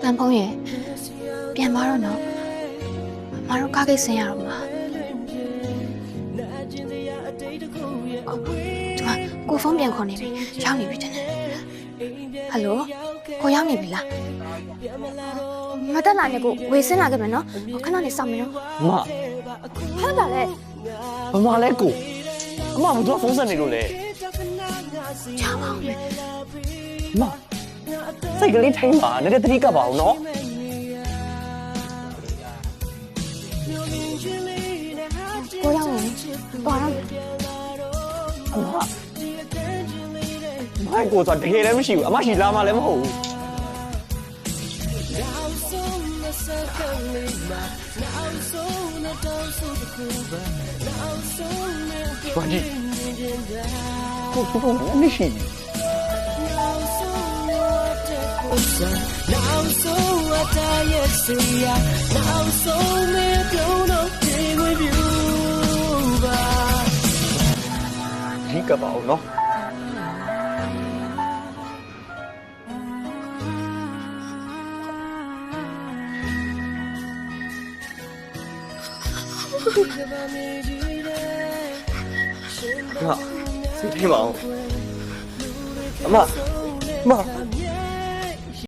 တန်ဖုံးရဲ့ပြန်ပါတော့နော်မတို့ကားကိတ်ဆင်းရတော့မှာဒီမှာကိုဖုန်းပြန်ခေါ်နေပြီရောက်နေပြီတဲ့ဟယ်လိုကိုရောက်နေပြီလားမတက်လာနဲ့ကိုဝေစင်းလာခဲ့မယ်နော်ခဏနေစောင့်မနော်မဟုတ်တာလေ ဘာမှလဲကိုအမဘာလို့ဖုန်းဆက်နေလို့လဲချောင်းအောင်လေမစိတ်ကလေးထိန်းပါနဲ့တတိကပ်ပါအောင်နော်ကိုရောက်နေပါတော့အမမိုက်ကိုဆိုတကယ်လည်းမရှိဘူးအမရှိလာမှလည်းမဟုတ်ဘူးဘာကြီးကိုမရှိဘူးNow so I die see ya Now so me don't know with you ဒီကပ်ပါအောင်နော်မစိတ်ထိပါအောင်အမ